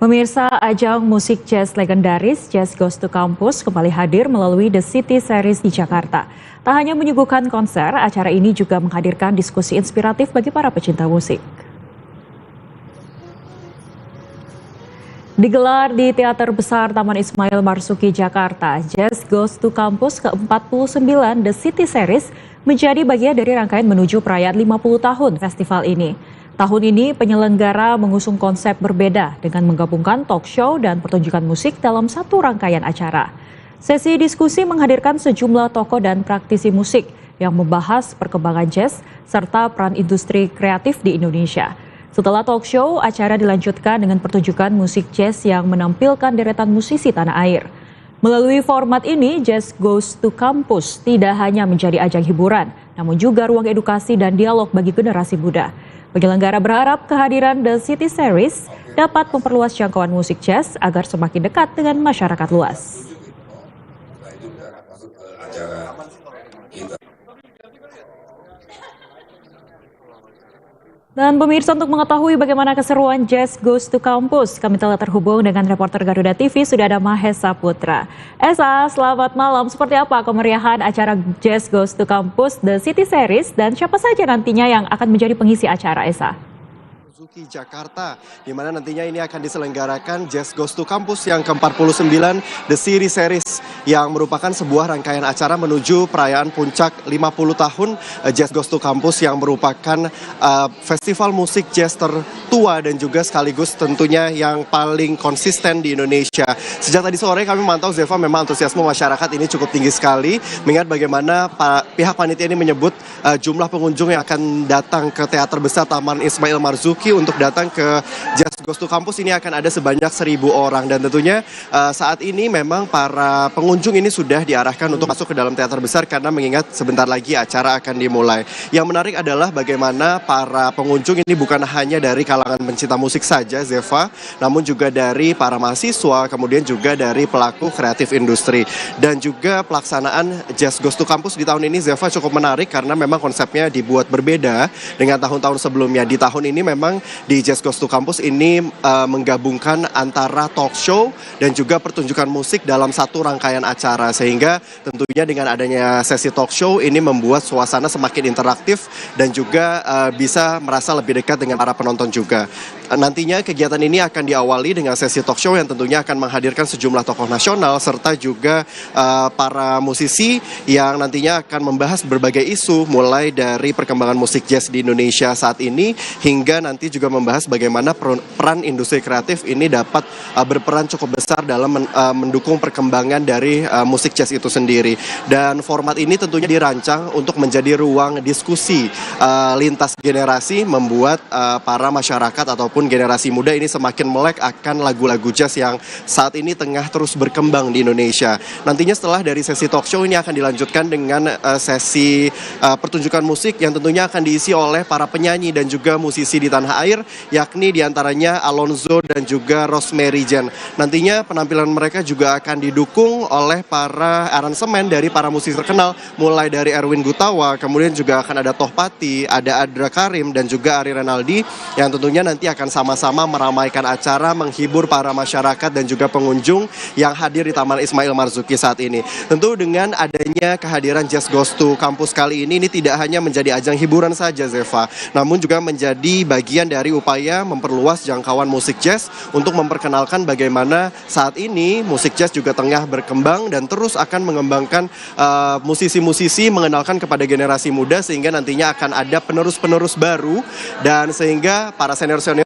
Pemirsa, ajang musik jazz legendaris Jazz Goes to Campus kembali hadir melalui The City Series di Jakarta. Tak hanya menyuguhkan konser, acara ini juga menghadirkan diskusi inspiratif bagi para pecinta musik. Digelar di Teater Besar Taman Ismail Marzuki, Jakarta, Jazz Goes to Campus ke-49 The City Series menjadi bagian dari rangkaian menuju perayaan 50 tahun festival ini. Tahun ini penyelenggara mengusung konsep berbeda dengan menggabungkan talk show dan pertunjukan musik dalam satu rangkaian acara. Sesi diskusi menghadirkan sejumlah tokoh dan praktisi musik yang membahas perkembangan jazz serta peran industri kreatif di Indonesia. Setelah talk show, acara dilanjutkan dengan pertunjukan musik jazz yang menampilkan deretan musisi tanah air. Melalui format ini, Jazz Goes to Campus tidak hanya menjadi ajang hiburan, namun juga ruang edukasi dan dialog bagi generasi muda. Penyelenggara berharap kehadiran The City Series dapat memperluas jangkauan musik jazz agar semakin dekat dengan masyarakat luas. Dan pemirsa, untuk mengetahui bagaimana keseruan Jazz Goes to Campus, kami telah terhubung dengan reporter Garuda TV, sudah ada Mahesa Putra. Esa, selamat malam. Seperti apa kemeriahan acara Jazz Goes to Campus The City Series dan siapa saja nantinya yang akan menjadi pengisi acara, Esa? Marzuki, Jakarta, di mana nantinya ini akan diselenggarakan Jazz Goes to Campus yang ke-49 The City Series yang merupakan sebuah rangkaian acara menuju perayaan puncak 50 tahun Jazz Goes to Campus yang merupakan festival musik jazz tertua dan juga sekaligus tentunya yang paling konsisten di Indonesia. Sejak tadi sore kami memantau, Zeva, memang antusiasme masyarakat ini cukup tinggi sekali mengingat bagaimana pihak panitia ini menyebut jumlah pengunjung yang akan datang ke Teater Besar Taman Ismail Marzuki untuk datang ke Jazz Goes to Campus ini akan ada sebanyak 1.000 orang dan tentunya saat ini memang para pengunjung ini sudah diarahkan untuk masuk ke dalam teater besar karena mengingat sebentar lagi acara akan dimulai. Yang menarik adalah bagaimana para pengunjung ini bukan hanya dari kalangan pencinta musik saja, Zeva, namun juga dari para mahasiswa, kemudian juga dari pelaku kreatif industri. Dan juga pelaksanaan Jazz Goes to Campus di tahun ini, Zeva, cukup menarik karena memang konsepnya dibuat berbeda dengan tahun-tahun sebelumnya. Di tahun ini memang di Jazz Goes to Campus ini menggabungkan antara talk show dan juga pertunjukan musik dalam satu rangkaian acara, sehingga tentunya dengan adanya sesi talk show ini membuat suasana semakin interaktif dan juga bisa merasa lebih dekat dengan para penonton juga. Nantinya kegiatan ini akan diawali dengan sesi talk show yang tentunya akan menghadirkan sejumlah tokoh nasional serta juga para musisi yang nantinya akan membahas berbagai isu mulai dari perkembangan musik jazz di Indonesia saat ini hingga nanti juga membahas bagaimana peran industri kreatif ini dapat berperan cukup besar dalam mendukung perkembangan dari musik jazz itu sendiri. Dan format ini tentunya dirancang untuk menjadi ruang diskusi lintas generasi, membuat para masyarakat ataupun generasi muda ini semakin melek akan lagu-lagu jazz yang saat ini tengah terus berkembang di Indonesia. Nantinya setelah dari sesi talk show ini akan dilanjutkan dengan sesi pertunjukan musik yang tentunya akan diisi oleh para penyanyi dan juga musisi di tanah air, yakni diantaranya Alonzo dan juga Rosemary Jen. Nantinya penampilan mereka juga akan didukung oleh para aransemen dari para musisi terkenal, mulai dari Erwin Gutawa, kemudian juga akan ada Tohpati, ada Adra Karim, dan juga Ari Renaldi, yang tentunya nanti akan sama-sama meramaikan acara, menghibur para masyarakat dan juga pengunjung yang hadir di Taman Ismail Marzuki saat ini. Tentu dengan adanya kehadiran Jazz Goes to Campus kali ini tidak hanya menjadi ajang hiburan saja, Zeva, namun juga menjadi bagian dari upaya memperluas jangkauan musik jazz untuk memperkenalkan bagaimana saat ini musik jazz juga tengah berkembang dan terus akan mengembangkan musisi-musisi, mengenalkan kepada generasi muda sehingga nantinya akan ada penerus-penerus baru dan sehingga para senior-senior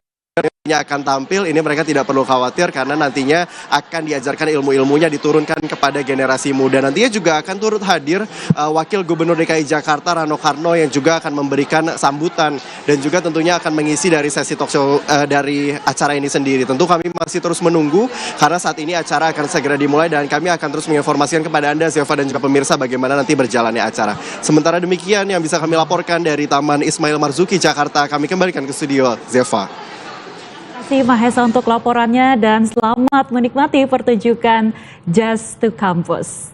akan tampil, ini mereka tidak perlu khawatir karena nantinya akan diajarkan ilmu-ilmunya diturunkan kepada generasi muda. Nantinya juga akan turut hadir Wakil Gubernur DKI Jakarta Rano Karno yang juga akan memberikan sambutan dan juga tentunya akan mengisi dari sesi talk show dari acara ini sendiri. Tentu kami masih terus menunggu karena saat ini acara akan segera dimulai dan kami akan terus menginformasikan kepada Anda, Zeva, dan juga pemirsa bagaimana nanti berjalannya acara. Sementara demikian yang bisa kami laporkan dari Taman Ismail Marzuki, Jakarta. Kami kembalikan ke studio, Zeva. Terima kasih Mahesa untuk laporannya dan selamat menikmati pertunjukan Jazz to Campus.